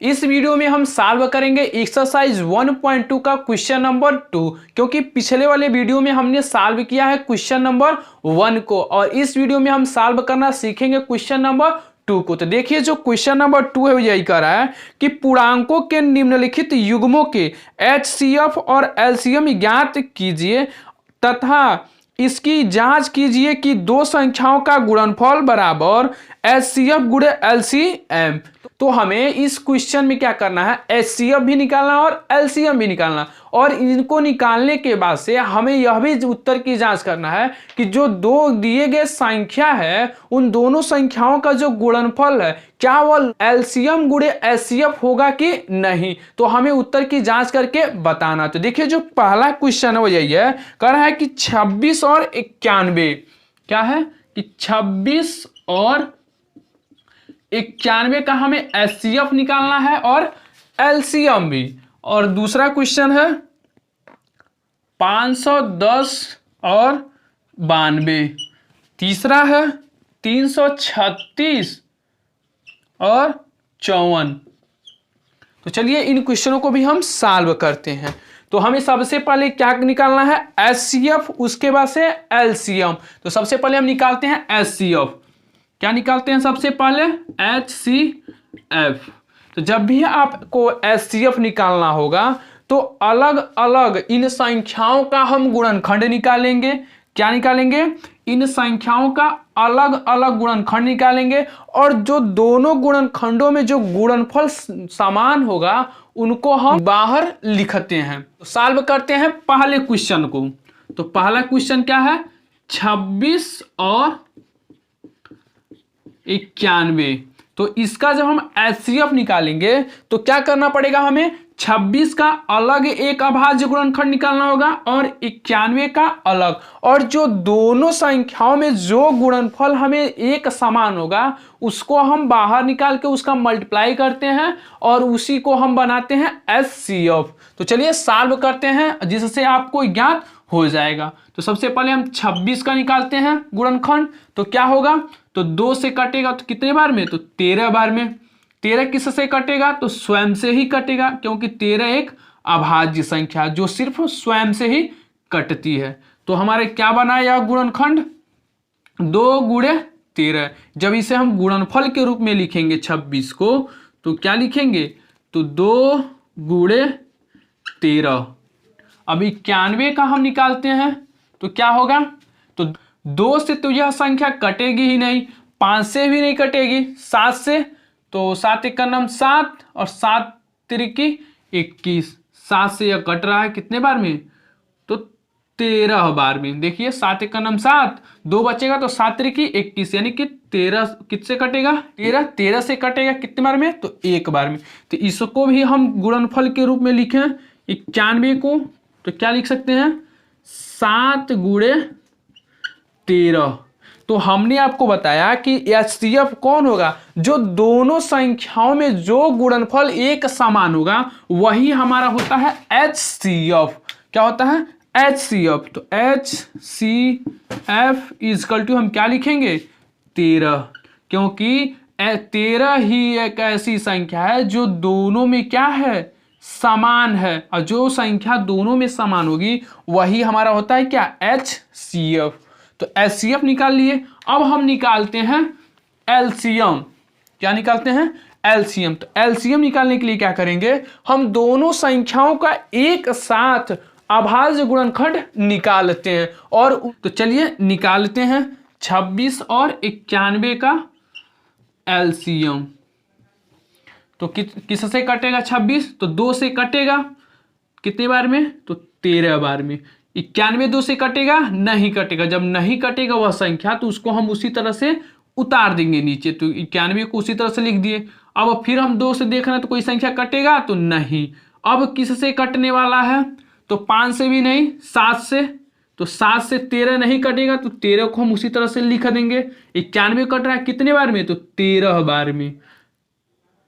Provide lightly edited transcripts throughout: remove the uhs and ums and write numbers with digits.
इस वीडियो में हम सॉल्व करेंगे एक्सरसाइज 1.2 का क्वेश्चन नंबर 2, क्योंकि पिछले वाले वीडियो में हमने सॉल्व किया है क्वेश्चन नंबर 1 को और इस वीडियो में हम सॉल्व करना सीखेंगे क्वेश्चन नंबर 2 को। तो देखिए जो क्वेश्चन नंबर 2 है वो यही कह रहा है कि पूर्णांकों के निम्नलिखित युग्मों के HCF और LCM ज्ञात कीजिए तथा इसकी जांच कीजिए कि दो संख्याओं का गुणनफल बराबर HCF गुणे LCM। तो हमें इस क्वेश्चन में क्या करना है, HCF भी निकालना और LCM भी निकालना, और इनको निकालने के बाद से हमें यह भी उत्तर की जांच करना है कि जो दो दिए गए संख्या है उन दोनों संख्याओं का जो गुणनफल है क्या वह LCM गुणे HCF होगा कि नहीं। तो हमें उत्तर की जांच करके बताना। तो देखिए जो पहला क्वेश्चन है वो यही है, कह रहा है कि 26 और 91, क्या है कि 26 और 91 का हमें HCF निकालना है और LCM भी। और दूसरा क्वेश्चन है 510 और 92, तीसरा है 336 और 54। तो चलिए इन क्वेश्चनों को भी हम सॉल्व करते हैं। तो हमें सबसे पहले क्या निकालना है, HCF, उसके बाद से LCM। तो सबसे पहले हम निकालते हैं HCF। क्या निकालते हैं सबसे पहले, HCF। तो जब भी आपको HCF निकालना होगा तो अलग अलग इन संख्याओं का हम गुणनखंड निकालेंगे। क्या निकालेंगे, इन संख्याओं का अलग अलग गुणनखंड निकालेंगे और जो दोनों गुणनखंडों में जो गुणनफल समान होगा उनको हम बाहर लिखते हैं। तो सॉल्व करते हैं पहले क्वेश्चन को। तो पहला क्वेश्चन क्या है, 26 और 91। तो इसका जब हम HCF निकालेंगे तो क्या करना पड़ेगा, हमें 26 का अलग एक अभाज्य गुणनखंड निकालना होगा और 91 का अलग, और जो दोनों संख्याओं में जो गुणनफल हमें एक समान होगा उसको हम बाहर निकाल के उसका मल्टीप्लाई करते हैं और उसी को हम बनाते हैं HCF। तो चलिए सॉल्व करते हैं जिससे आपको ज्ञात हो जाएगा। तो सबसे पहले हम 26 का निकालते हैं गुणनखंड। तो क्या होगा, तो 2 से कटेगा तो कितने बार में, तो 13 बार में। 13 किससे कटेगा, तो स्वयं से ही कटेगा, क्योंकि 13 एक अभाज्य संख्या जो सिर्फ स्वयं से ही कटती है। तो हमारे क्या बना यह गुणनखंड, 2 गुणे 13। जब इसे हम गुणनफल के रूप में लिखेंगे 26 को तो क्या लिखेंगे, तो 2 गुणे 13। अब 91 का हम निकालते हैं तो क्या होगा, तो 2 से तो यह संख्या कटेगी ही नहीं, 5 से भी नहीं कटेगी, 7 से, तो 7 एक का नाम 7 और 7 तिरकी 21। 7 से यह कट रहा है कितने बार में, तो 13 बार में। देखिए 7 एक का नाम 7, 2 बचेगा तो 7 तिरकी 21, यानी कि 13 किससे कटेगा, 13 से कटेगा कितने बार में, तो 1 बार में। तो इसको भी हम गुणनफल के रूप में लिखें 91 को, तो क्या लिख सकते हैं, 7 गुणे 13। तो हमने आपको बताया कि HCF कौन होगा, जो दोनों संख्याओं में जो गुणनफल एक समान होगा वही हमारा होता है HCF। क्या होता है, HCF। तो HCF इजकल टू हम क्या लिखेंगे, 13, क्योंकि 13 ही एक ऐसी संख्या है जो दोनों में क्या है, समान है, और जो संख्या दोनों में समान होगी वही हमारा होता है क्या, HCF। तो HCF निकाल लिए। अब हम निकालते हैं LCM। क्या निकालते हैं, LCM। तो LCM निकालने के लिए क्या करेंगे, हम दोनों संख्याओं का एक साथ अभाज्य गुणनखंड निकालते हैं। और तो चलिए निकालते हैं 26 और 91 का LCM। तो किससे कटेगा 26, तो 2 से कटेगा कितने बार में, तो 13 बार में। 91 2 से कटेगा, नहीं कटेगा। जब नहीं कटेगा वह संख्या तो उसको हम उसी तरह से उतार देंगे नीचे। तो 91 को उसी तरह से लिख दिए। अब फिर हम 2 से देख रहे हैं तो कोई संख्या कटेगा, तो नहीं। अब किससे कटने वाला है, तो 5 से भी नहीं, 7 से। तो 7 से 13 नहीं कटेगा तो 13 को हम उसी तरह से लिख देंगे। 91 कट रहा है कितने बार में, तो 13 बार में।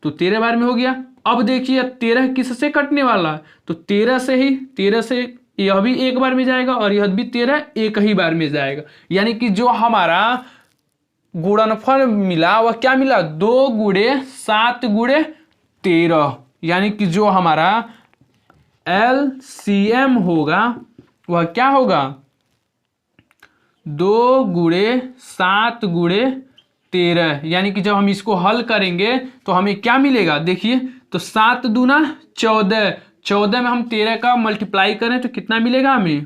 तो 13 बार में हो गया। अब देखिए 13 किससे कटने वाला, तो 13 से ही, 13 से यह भी 1 बार में जाएगा और यह भी 13 एक ही बार में जाएगा। यानी कि जो हमारा गुणनफल मिला वह क्या मिला, 2 गुणे 7 गुणे 13, यानी कि जो हमारा LCM होगा वह क्या होगा 2 गुणे 7 गुणे 13, यानी कि जब हम इसको हल करेंगे तो हमें क्या मिलेगा, देखिए तो 7 दूना 14, 14 में हम 13 का मल्टीप्लाई करें तो कितना मिलेगा हमें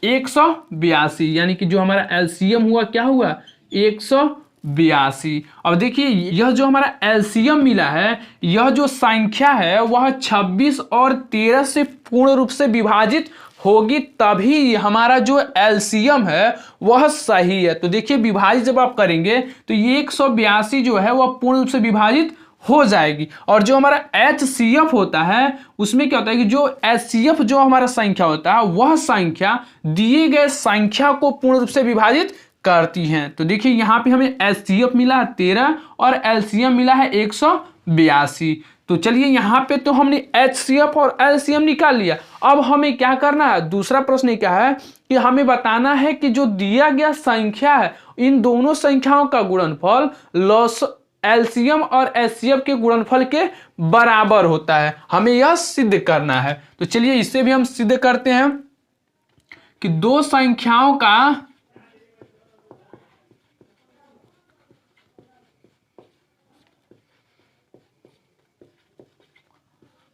182, यानी कि जो हमारा LCM हुआ क्या हुआ 182। अब देखिए यह जो हमारा LCM मिला है, यह जो संख्या है वह 26 और 13 से पूर्ण रूप से विभाजित होगी, तभी हमारा जो LCM है वह सही है। तो देखिए विभाजित जब आप करेंगे तो ये 182 जो है वह पूर्ण रूप से विभाजित हो जाएगी। और जो हमारा HCF होता है उसमें क्या होता है कि जो HCF जो हमारा संख्या होता है वह संख्या दिए गए संख्या को पूर्ण रूप से विभाजित करती हैं। तो देखिए यहाँ पे हमें HCF मिला है 13 और LCM मिला है 182। तो चलिए यहाँ पे तो हमने HCF और LCM निकाल लिया। अब हमें क्या करना है, दूसरा प्रश्न क्या है कि हमें बताना है कि जो दिया गया संख्या है इन दोनों संख्याओं का गुणनफल LCM और HCF के गुणनफल के बराबर होता है, हमें यह सिद्ध करना है। तो चलिए इसे भी हम सिद्ध करते हैं कि दो संख्याओं का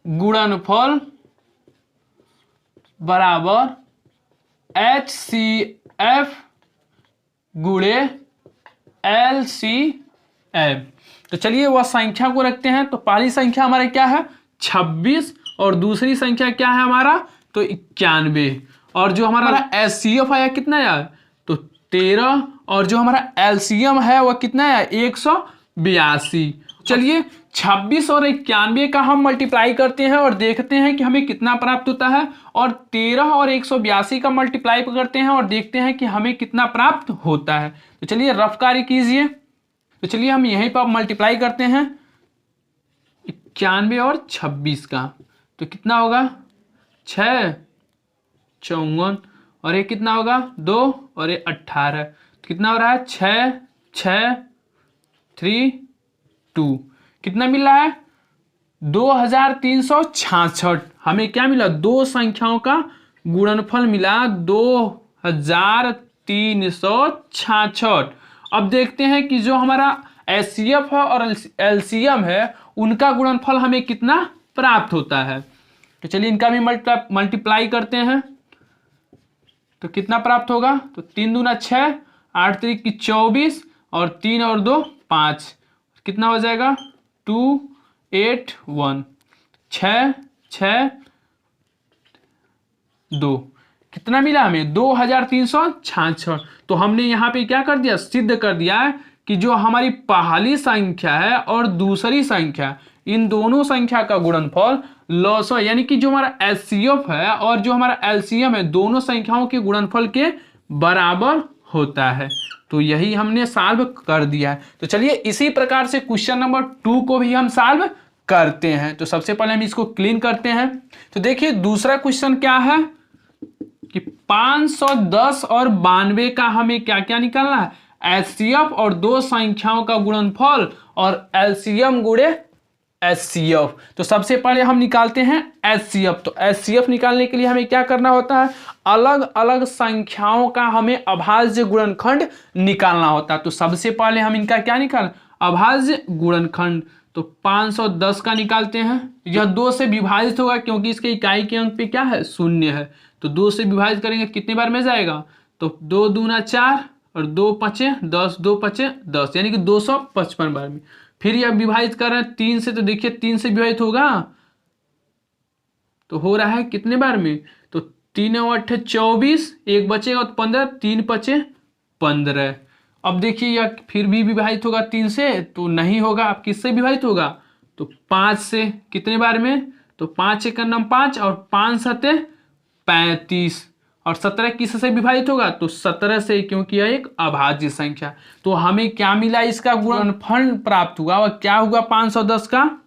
गुणनफल बराबर HCF गुणे LCM। तो चलिए वह संख्या को रखते हैं। तो पहली संख्या हमारा क्या है 26 और दूसरी संख्या क्या है हमारा तो 91, और जो हमारा HCF आया कितना है तो 13, और जो हमारा LCM है वह कितना है 182। चलिए 26 और 91 का हम मल्टीप्लाई करते हैं और देखते हैं कि हमें कितना प्राप्त होता है, और 13 और 182 का मल्टीप्लाई करते हैं और देखते हैं कि हमें कितना प्राप्त होता है। तो चलिए रफ कार्य कीजिए। तो चलिए हम यहीं पर मल्टीप्लाई करते हैं 91 और 26 का, तो कितना होगा 6 54, और ये कितना होगा 2 और ये 18, तो कितना हो रहा है 6 6 3 2, कितना मिल रहा है 2366। हमें क्या मिला, दो संख्याओं का गुणनफल मिला 2366। अब देखते हैं कि जो हमारा HCF है और LCM है उनका गुणनफल हमें कितना प्राप्त होता है। तो चलिए इनका भी मल्टीप्लाई करते हैं तो कितना प्राप्त होगा, तो 3 दूना 6, 8 3 की 24, और 3 और 2 5, कितना हो जाएगा 281, 6 6 2, कितना मिला हमें 2366। तो हमने यहाँ पे क्या कर दिया, सिद्ध कर दिया है कि जो हमारी पहली संख्या है और दूसरी संख्या, इन दोनों संख्या का गुणनफल लॉस यानी कि जो हमारा HCF है और जो हमारा LCM है दोनों संख्याओं के गुणनफल के बराबर होता है। तो यही हमने सॉल्व कर दिया है। तो चलिए इसी प्रकार से क्वेश्चन नंबर 2 को भी हम सॉल्व करते हैं। तो सबसे पहले हम इसको क्लीन करते हैं। तो देखिए दूसरा क्वेश्चन क्या है कि 510 और 92 का हमें क्या क्या निकालना है, HCF और दो संख्याओं का गुणनफल और LCM गुणे HCF। तो सबसे पहले हम निकालते हैं HCF। तो HCF निकालने के लिए हमें क्या करना होता है, अलग अलग संख्याओं का हमें अभाज्य गुणनखंड निकालना होता है। तो सबसे पहले हम इनका क्या निकाल, अभाज्य गुणनखंड। तो 510 का निकालते हैं, यह 2 से विभाजित होगा क्योंकि इसके इकाई के अंक पे क्या है 0 है। तो 2 से विभाजित करेंगे कितने बार में जाएगा, तो 2 दूना 4 और 2 5 10, 2 5 10, यानी कि 255 बार में। फिर यह विभाजित कर रहे हैं 3 से, तो देखिए 3 से विभाजित होगा तो हो रहा है कितने बार में, तो 3 और 8 24, एक बचेगा तो 15, 3 5 15। अब देखिए यह फिर भी विभाजित होगा 3 से, तो नहीं होगा। अब किससे विभाजित होगा, तो 5 से। कितने बार में, तो 5 एक नम 5 और 5 7 35, और 17 किससे विभाजित होगा, तो 17 से, क्योंकि यह एक अभाज्य संख्या। तो हमें क्या मिला, इसका गुणनफल प्राप्त हुआ। और क्या हुआ 510 का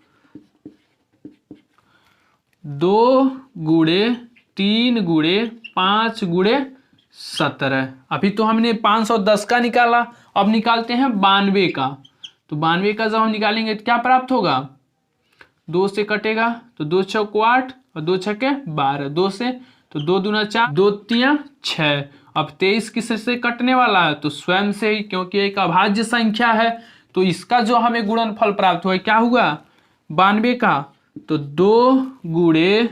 2 गुणे 3 गुणे 5 गुणे 17। अभी तो हमने 510 का निकाला, अब निकालते हैं 92 का। तो 92 का जब हम निकालेंगे तो क्या प्राप्त होगा, 2 से कटेगा तो 2 चौको 8 और 2 छक्के 12, 2 से तो 2 दूना 4, 2 तिया 6। अब 23 किससे कटने वाला है, तो स्वयं से ही, क्योंकि एक अभाज्य संख्या है। तो इसका जो हमें गुणनफल प्राप्त हुआ क्या हुआ 92 का, तो 2 गुणे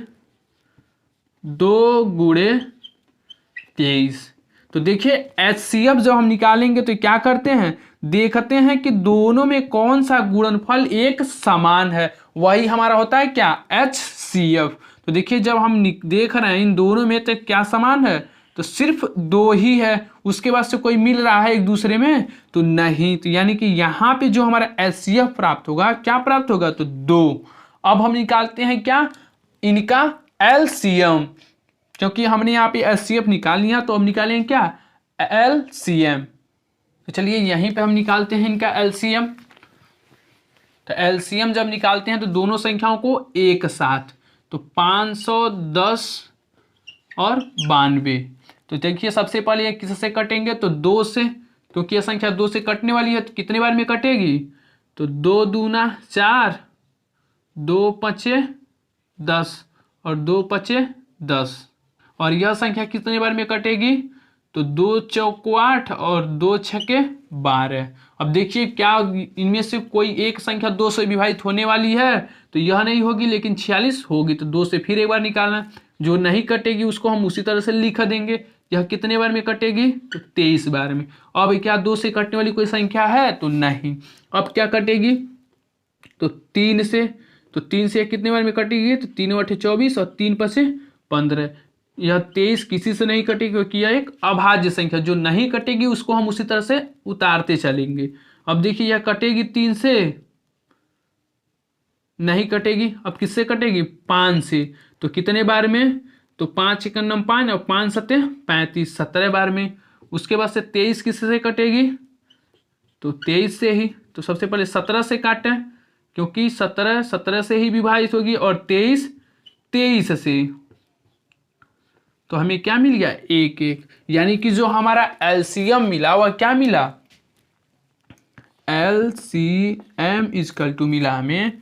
23। तो देखिए HCF जब हम निकालेंगे तो क्या करते हैं, देखते हैं कि दोनों में कौन सा गुणनफल एक समान है, वही हमारा होता है क्या HCF। तो देखिए जब हम देख रहे हैं इन दोनों में तो क्या समान है, तो सिर्फ 2 ही है, उसके बाद से कोई मिल रहा है एक दूसरे में तो नहीं। तो यानी कि यहाँ पे जो हमारा HCF प्राप्त होगा, क्या प्राप्त होगा, तो 2। अब हम निकालते हैं क्या, इनका LCM, क्योंकि हमने यहाँ पे HCF निकाल लिया तो अब निकालेंगे क्या LCM। तो चलिए यहीं पे हम निकालते हैं इनका LCM। तो LCM जब निकालते हैं तो दोनों संख्याओं को एक साथ, तो 510 और 92। तो देखिए सबसे पहले ये किससे कटेंगे, तो 2 से, क्योंकि यह संख्या 2 से कटने वाली है तो कितने बार में कटेगी, तो 2 दूना 4, 2 पचे 10 और 2 पचे 10। और यह संख्या कितने बार में कटेगी, तो 2 चौको 8 और 2 छके 12। अब देखिए क्या इनमें से कोई एक संख्या 2 से विभाजित होने वाली है, तो यह नहीं होगी लेकिन 46 होगी, तो 2 से फिर एक बार निकालना। जो नहीं कटेगी उसको हम उसी तरह से लिख देंगे। यह कितने बार में कटेगी, तो 23 बार में। अब क्या 2 से कटने वाली कोई संख्या है, तो नहीं। अब क्या कटेगी, तो 3 से, तो 3 से कितने बार में कटेगी, तो 3 8 24 और 3 5 15। यह 23 किसी से नहीं कटेगी क्योंकि यह एक अभाज्य संख्या, जो नहीं कटेगी उसको हम उसी तरह से उतारते चलेंगे। अब देखिए यह कटेगी 3 से, नहीं कटेगी। अब किससे कटेगी, 5 से। तो कितने बार में, तो 5 × 9 5 और 5 7 35, 17 बार में। उसके बाद से 23 किससे कटेगी, तो 23 से ही। तो सबसे पहले 17 से काटें, क्योंकि 17 से ही विभाजित होगी और 23 से। तो हमें क्या मिल गया, 1 1। यानी कि जो हमारा LCM मिला वह क्या मिला, LCM इक्वल टू मिला हमें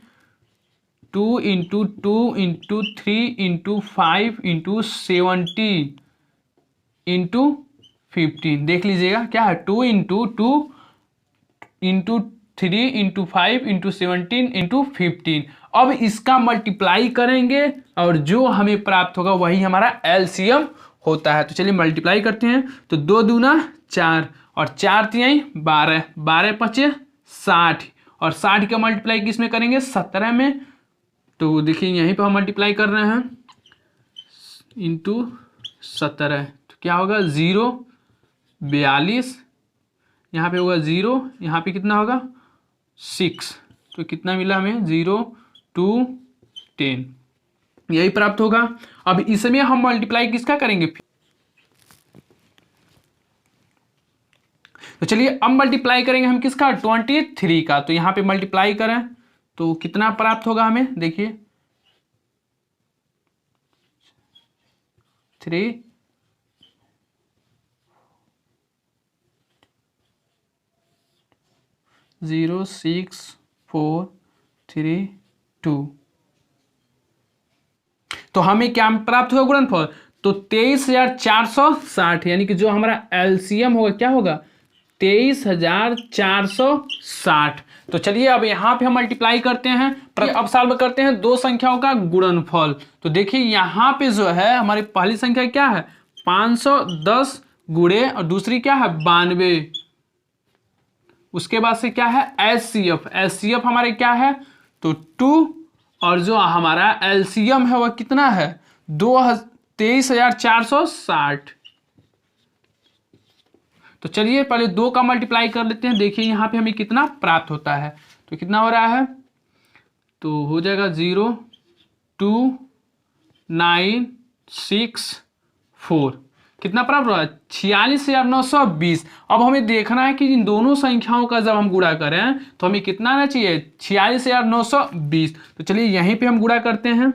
2 × 2 × 3 × 5 × 17 × 15। देख लीजिएगा क्या है, 2 × 2 × 3 × 5 × 17 × 15। अब इसका मल्टीप्लाई करेंगे और जो हमें प्राप्त होगा वही हमारा LCM होता है। तो चलिए मल्टीप्लाई करते हैं। तो 2 दूना 4 और 4 तिहाई 12, 12 पचे 60 और 60 का मल्टीप्लाई किस में करेंगे, 17 में। तो देखिए यहीं पर हम मल्टीप्लाई कर रहे हैं इंटू 17। तो क्या होगा, 0 42, यहाँ पे होगा 0, यहाँ पे कितना होगा 6। तो कितना मिला हमें, 0 2 10, यही प्राप्त होगा। अब इसमें हम मल्टीप्लाई किसका करेंगे, तो चलिए अब मल्टीप्लाई करेंगे हम किसका, 23 का। तो यहाँ पे मल्टीप्लाई करें तो कितना प्राप्त होगा हमें, देखिए 3 0 6 4 3 2। तो हमें क्या प्राप्त होगा गुणनफल, तो 23,460। यानी कि जो हमारा LCM होगा क्या होगा, 23,460। तो चलिए अब यहाँ पे हम मल्टीप्लाई करते हैं, अब सॉल्व करते हैं दो संख्याओं का गुणनफल। तो देखिए यहाँ पे जो है हमारी पहली संख्या क्या है 510 गुणे और दूसरी क्या है 92। उसके बाद से क्या है HCF हमारे क्या है तो 2 और जो हमारा LCM है वह कितना है 23,460। तो चलिए पहले 2 का मल्टीप्लाई कर लेते हैं, देखिए यहाँ पे हमें कितना प्राप्त होता है। तो कितना हो रहा है तो हो जाएगा 0 2 9 6 4, कितना प्राप्त हो रहा है 46,920। अब हमें देखना है कि इन दोनों संख्याओं का जब हम गुणा करें तो हमें कितना आना चाहिए 46,920। तो चलिए यहीं पे हम गुणा करते हैं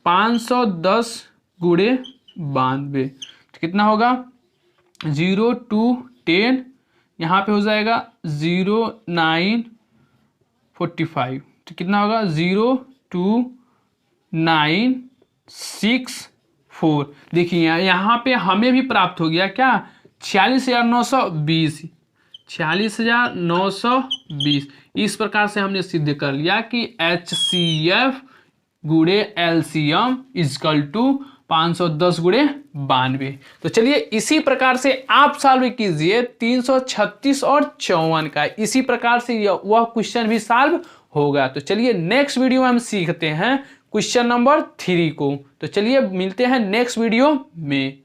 510 गुणे 92, तो कितना होगा 0 to 10, यहाँ पे हो जाएगा 0 9 45, तो कितना होगा 0 2 9 6 4। देखिए यहाँ पे हमें भी प्राप्त हो गया क्या 46,920, 46,920। इस प्रकार से हमने सिद्ध कर लिया कि HCF गुणे LCM इजकल टू 510 गुणे 92। तो चलिए इसी प्रकार से आप सॉल्व कीजिए 336 और 54 का, इसी प्रकार से वह क्वेश्चन भी सॉल्व होगा। तो चलिए नेक्स्ट वीडियो में हम सीखते हैं क्वेश्चन नंबर 3 को। तो चलिए मिलते हैं नेक्स्ट वीडियो में।